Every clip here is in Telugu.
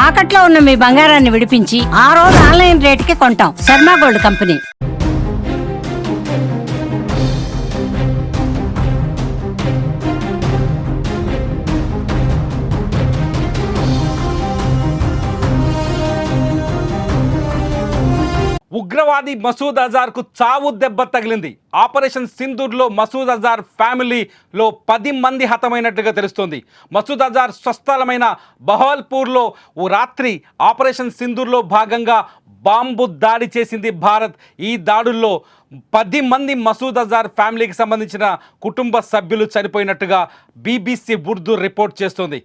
తాకట్లో ఉన్న మీ బంగారాన్ని విడిపించి ఆ రోజు ఆన్లైన్ రేటుకి కొంటాం. Sharma gold company. ఉగ్రవాది మసూద్ అజార్కు చావు దెబ్బ తగిలింది. ఆపరేషన్ సింధూర్లో మసూద్ అజార్ ఫ్యామిలీలో 10 మంది హతమైనట్టుగా తెలుస్తోంది. మసూద్ అజార్ స్వస్థలమైన బహవల్పూర్లో ఓ రాత్రి ఆపరేషన్ సింధూర్లో భాగంగా బాంబు దాడి చేసింది భారత్. ఈ దాడుల్లో 10 మంది మసూద్ అజార్ ఫ్యామిలీకి సంబంధించిన కుటుంబ సభ్యులు చనిపోయినట్టుగా BBC ఉర్దూ రిపోర్ట్ చేస్తోంది.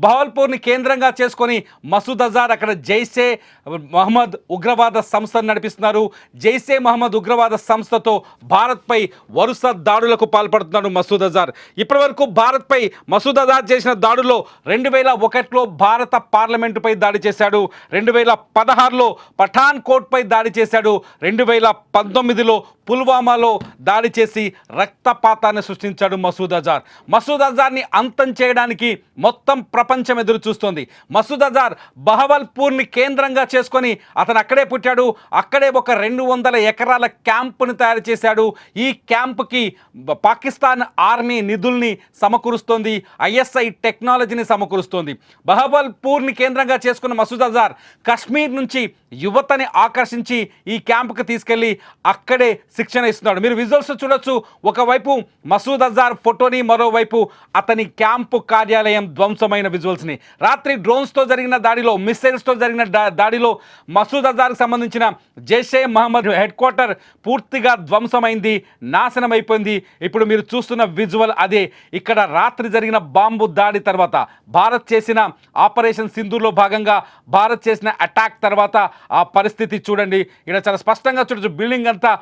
బహవల్పూర్ని కేంద్రంగా చేసుకొని మసూద్ అజార్ అక్కడ జైషే మహమ్మద్ ఉగ్రవాద సంస్థను నడిపిస్తున్నారు. జైషే మహమ్మద్ ఉగ్రవాద సంస్థతో భారత్పై వరుస దాడులకు పాల్పడుతున్నాడు మసూద్ అజార్. ఇప్పటివరకు భారత్పై మసూద్ అజార్ చేసిన దాడుల్లో 2001లో భారత పార్లమెంటుపై దాడి చేశాడు, 2016లో పఠాన్ కోట్పై దాడి చేశాడు, 2019లో పుల్వామాలో దాడి చేసి రక్తపాతాన్ని సృష్టించాడు మసూద్ అజార్. మసూద్ అజార్ని అంతం చేయడానికి మొత్తం ప్రపంచం ఎదురు చూస్తోంది. మసూద్ అజార్ బహవల్పూర్ని కేంద్రంగా చేసుకొని అతను అక్కడే పుట్టాడు, అక్కడే ఒక 200 ఎకరాల క్యాంపుని తయారు చేశాడు. ఈ క్యాంపుకి పాకిస్తాన్ ఆర్మీ నిధుల్ని సమకూరుస్తోంది, ISI టెక్నాలజీని సమకూరుస్తోంది. బహవల్పూర్ని కేంద్రంగా చేసుకున్న మసూద్ అజార్ కశ్మీర్ నుంచి యువతని ఆకర్షించి ఈ క్యాంపుకి తీసుకెళ్లి అక్కడే శిక్షణ ఇస్తున్నాడు. మీరు విజువల్స్ చూడొచ్చు. ఒకవైపు మసూద్ అజార్ ఫోటోని, మరోవైపు అతని క్యాంపు కార్యాలయం ధ్వంసమైన విజువల్స్ని. రాత్రి డ్రోన్స్తో జరిగిన దాడిలో, మిస్సైల్స్తో జరిగిన దాడిలో మసూద్ అజార్కి సంబంధించిన జైషే మహమ్మద్ హెడ్ క్వార్టర్ పూర్తిగా ధ్వంసమైంది, నాశనం అయిపోయింది. ఇప్పుడు మీరు చూస్తున్న విజువల్ అదే. ఇక్కడ రాత్రి జరిగిన బాంబు దాడి తర్వాత, భారత్ చేసిన ఆపరేషన్ సింధూర్లో భాగంగా భారత్ చేసిన అటాక్ తర్వాత ఆ పరిస్థితి చూడండి. ఇక్కడ చాలా స్పష్టంగా చూడొచ్చు. బిల్డింగ్ అంతా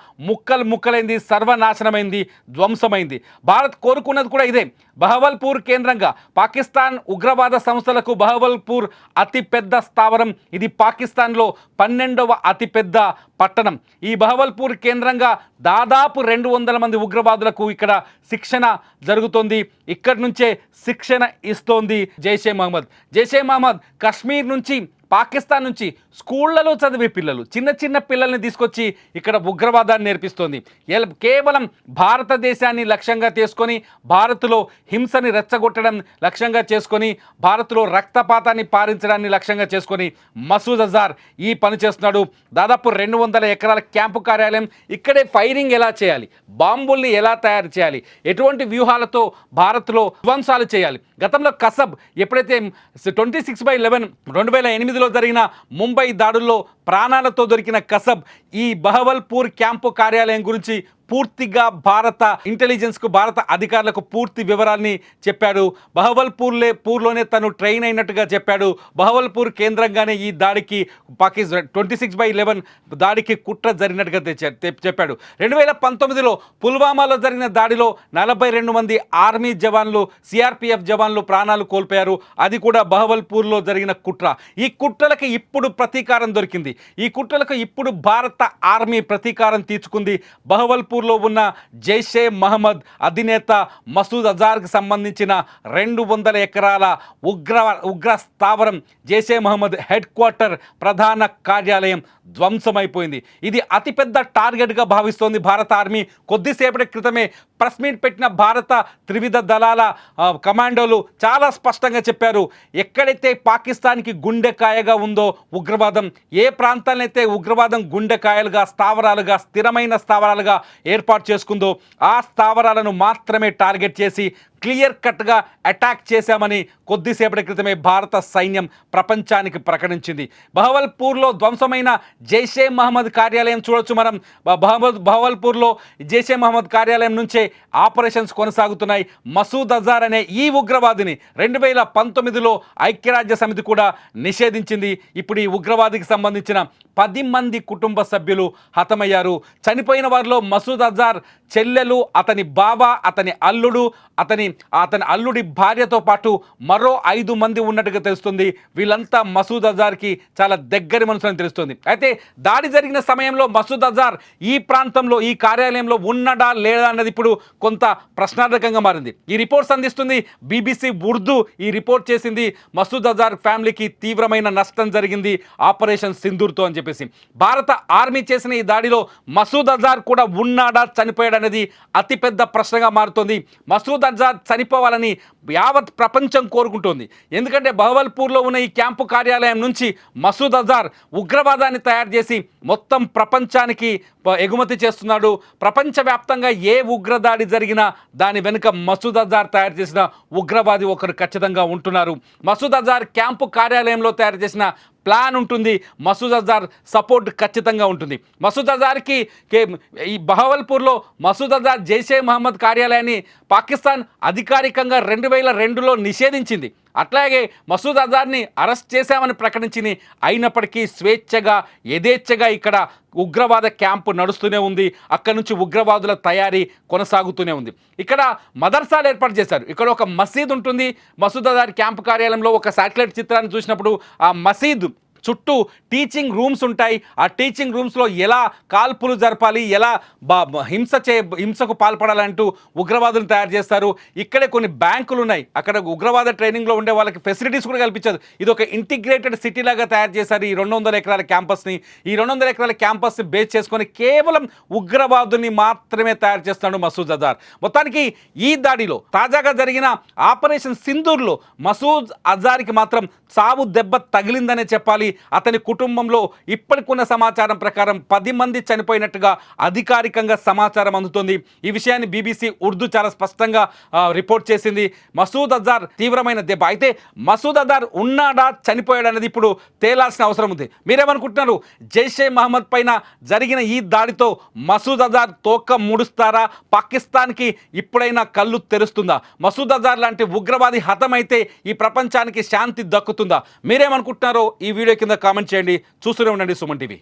ముక్కలైంది, సర్వనాశనమైంది, ధ్వంసమైంది. భారత్ కోరుకున్నది కూడా ఇదే. బహవల్పూర్ కేంద్రంగా పాకిస్తాన్ ఉగ్రవాద సంస్థలకు బహవల్పూర్ అతిపెద్ద స్థావరం. ఇది పాకిస్తాన్లో 12వ అతిపెద్ద పట్టణం. ఈ బహవల్పూర్ కేంద్రంగా దాదాపు 200 మంది ఉగ్రవాదులకు ఇక్కడ శిక్షణ జరుగుతోంది. ఇక్కడి నుంచే శిక్షణ ఇస్తోంది జైషే మహమ్మద్. జైషే మహమ్మద్ కశ్మీర్ నుంచి, పాకిస్తాన్ నుంచి స్కూళ్లలో చదివే పిల్లలు, చిన్న పిల్లల్ని తీసుకొచ్చి ఇక్కడ ఉగ్రవాదాన్ని నేర్పిస్తోంది. కేవలం భారతదేశాన్ని లక్ష్యంగా చేసుకొని, భారత్లో హింసని రెచ్చగొట్టడం లక్ష్యంగా చేసుకొని, భారత్లో రక్తపాతాన్ని పారించడాన్ని లక్ష్యంగా చేసుకొని మసూద్ అజార్ ఈ పని చేస్తున్నాడు. దాదాపు 200 ఎకరాల క్యాంపు కార్యాలయం. ఇక్కడే ఫైరింగ్ ఎలా చేయాలి, బాంబుల్ని ఎలా తయారు చేయాలి, ఎటువంటి వ్యూహాలతో భారత్లో ధ్వంసాలు చేయాలి. గతంలో కసబ్ ఎప్పుడైతే 26/11 2008లో జరిగిన ముంబై దాడుల్లో ప్రాణాలతో దొరికిన కసబ్ ఈ బహవల్పూర్ క్యాంపు కార్యాలయం గురించి పూర్తిగా భారత ఇంటెలిజెన్స్కు, భారత అధికారులకు పూర్తి వివరాల్ని చెప్పాడు. బహవల్పూర్లోనే తను ట్రైన్ అయినట్టుగా చెప్పాడు. బహవల్పూర్ కేంద్రంగానే ఈ దాడికి 26/11 దాడికి కుట్ర జరిగినట్టుగా చెప్పాడు. 2019లో పుల్వామాలో జరిగిన దాడిలో 42 మంది ఆర్మీ జవాన్లు, CRPF జవాన్లు ప్రాణాలు కోల్పోయారు. అది కూడా బహవల్పూర్లో జరిగిన కుట్ర. ఈ కుట్రలకి ఇప్పుడు ప్రతీకారం దొరికింది. ఈ కుట్రలకు ఇప్పుడు భారత ఆర్మీ ప్రతీకారం తీర్చుకుంది. బహవల్పూర్లో ఉన్న జైషే మహమ్మద్ అధినేత మసూద్ అజార్కి సంబంధించిన 200 ఎకరాల ఉగ్ర స్థావరం, జైషే మహమ్మద్ హెడ్ క్వార్టర్, ప్రధాన కార్యాలయం ధ్వంసమైపోయింది. ఇది అతిపెద్ద టార్గెట్గా భావిస్తోంది భారత ఆర్మీ. కొద్దిసేపటి క్రితమే ప్రెస్ మీట్ పెట్టిన భారత త్రివిధ దళాల కమాండోలు చాలా స్పష్టంగా చెప్పారు. ఎక్కడైతే పాకిస్తాన్కి గుండెకాయగా ఉందో ఉగ్రవాదం, ఏ ప్రాంతాలనైతే ఉగ్రవాదం గుండెకాయలుగా, స్థావరాలుగా, స్థిరమైన స్థావరాలుగా ఏర్పాటు చేసుకుందో ఆ స్థావరాలను మాత్రమే టార్గెట్ చేసి క్లియర్ కట్గా అటాక్ చేశామని కొద్దిసేపటి క్రితమే భారత సైన్యం ప్రపంచానికి ప్రకటించింది. బహవల్పూర్లో ధ్వంసమైన జైషే మహమ్మద్ కార్యాలయం చూడొచ్చు మనం. బహవల్పూర్లో జైషే మహమ్మద్ కార్యాలయం నుంచే ఆపరేషన్స్ కొనసాగుతున్నాయి. మసూద్ అజార్ అనే ఈ ఉగ్రవాదిని 2019లో ఐక్యరాజ్య సమితి కూడా నిషేధించింది. ఇప్పుడు ఈ ఉగ్రవాదికి సంబంధించిన 10 మంది కుటుంబ సభ్యులు హతమయ్యారు. చనిపోయిన వారిలో మసూద్ మసూద్ అజార్ చెల్లెలు, అతని బావ, అతని అల్లుడు, అతని అల్లుడి భార్యతో పాటు మరో 5 మంది ఉన్నట్టుగా తెలుస్తుంది. వీళ్ళంతా మసూద్ అజార్కి చాలా దగ్గరి మనుషులని తెలుస్తుంది. అయితే దాడి జరిగిన సమయంలో మసూద్ అజార్ ఈ ప్రాంతంలో ఈ కార్యాలయంలో ఉన్నడా లేదా అన్నది ఇప్పుడు కొంత ప్రశ్నార్థకంగా మారింది. ఈ రిపోర్ట్స్ అందిస్తుంది BBC ఉర్దూ. ఈ రిపోర్ట్ చేసింది మసూద్ అజార్ ఫ్యామిలీకి తీవ్రమైన నష్టం జరిగింది ఆపరేషన్ సింధూర్తో అని చెప్పేసి. భారత ఆర్మీ చేసిన ఈ దాడిలో మసూద్ అజార్ కూడా ఉన్నాడా, చనిపోయాడు అనేది అతిపెద్ద ప్రశ్నగా మారుతోంది. మసూద్ అజార్ చనిపోవాలని యావత్ ప్రపంచం కోరుకుంటోంది. ఎందుకంటే బహవల్పూర్లో ఉన్న ఈ క్యాంపు కార్యాలయం నుంచి మసూద్ అజార్ ఉగ్రవాదాన్ని తయారు చేసి మొత్తం ప్రపంచానికి ఎగుమతి చేస్తున్నాడు. ప్రపంచవ్యాప్తంగా ఏ ఉగ్రదాడి జరిగినా దాని వెనుక మసూద్ అజార్ తయారు చేసిన ఉగ్రవాది ఒకరు ఖచ్చితంగా ఉంటున్నారు. మసూద్ అజార్ క్యాంపు కార్యాలయంలో తయారు చేసిన ప్లాన్ ఉంటుంది. మసూద్ అజార్ సపోర్ట్ ఖచ్చితంగా ఉంటుంది. మసూద్ అజార్కి ఈ బహవల్పూర్లో మసూద్ అజార్ జైషే మహమ్మద్ కార్యాలయాన్ని పాకిస్తాన్ అధికారికంగా 2002లో నిషేధించింది. అట్లాగే మసూద్ అజార్ని అరెస్ట్ చేశామని ప్రకటించింది. అయినప్పటికీ స్వేచ్ఛగా యథేచ్ఛగా ఇక్కడ ఉగ్రవాద క్యాంపు నడుస్తూనే ఉంది. అక్కడి నుంచి ఉగ్రవాదుల తయారీ కొనసాగుతూనే ఉంది. ఇక్కడ మదర్సాలు ఏర్పాటు చేశారు. ఇక్కడ ఒక మసీద్ ఉంటుంది. మసూద్ అజార్ క్యాంపు కార్యాలయంలో ఒక శాటిలైట్ చిత్రాన్ని చూసినప్పుడు ఆ మసీద్ చుట్టూ టీచింగ్ రూమ్స్ ఉంటాయి. ఆ టీచింగ్ రూమ్స్లో ఎలా కాల్పులు జరపాలి, ఎలా హింసకు పాల్పడాలంటూ ఉగ్రవాదులను తయారు చేస్తారు. ఇక్కడే కొన్ని బ్యాంకులు ఉన్నాయి. అక్కడ ఉగ్రవాద ట్రైనింగ్లో ఉండే వాళ్ళకి ఫెసిలిటీస్ కూడా కల్పించారు. ఇది ఒక ఇంటిగ్రేటెడ్ సిటీ లాగా తయారు చేశారు ఈ 200 ఎకరాల క్యాంపస్ని. ఈ 200 ఎకరాల క్యాంపస్ని బేస్ చేసుకొని కేవలం ఉగ్రవాదుని మాత్రమే తయారు చేస్తున్నాడు మసూద్ అజార్. మొత్తానికి ఈ దాడిలో తాజాగా జరిగిన ఆపరేషన్ సింధూర్లో మసూద్ అజార్కి మాత్రం సావు దెబ్బ తగిలిందనే చెప్పాలి. అతని కుటుంబంలో ఇప్పటికున్న సమాచారం ప్రకారం 10 మంది చనిపోయినట్టుగా అధికారికంగా సమాచారం అందుతోంది. ఈ విషయాన్ని BBC ఉర్దూ చాలా స్పష్టంగా రిపోర్ట్ చేసింది. మసూద్ అజార్ తీవ్రమైన దెబ్బ. అయితే మసూద్ అజార్ ఉన్నాడా, చనిపోయాడు అనేది ఇప్పుడు తేలాల్సిన అవసరం ఉంది. మీరేమనుకుంటున్నారు? జైషే మహమ్మద్ పైన జరిగిన ఈ దాడితో మసూద్ అజార్ తోక ముడుస్తారా? పాకిస్తాన్కి ఇప్పుడైనా కళ్ళు తెరుస్తుందా? మసూద్ అజార్ లాంటి ఉగ్రవాది హతమైతే ఈ ప్రపంచానికి శాంతి దక్కుతుందా? మీరేమనుకుంటున్నారో ఈ వీడియో కింద కామెంట్ చేయండి. చూస్తూనే ఉండండి సుమన్ టీవీ.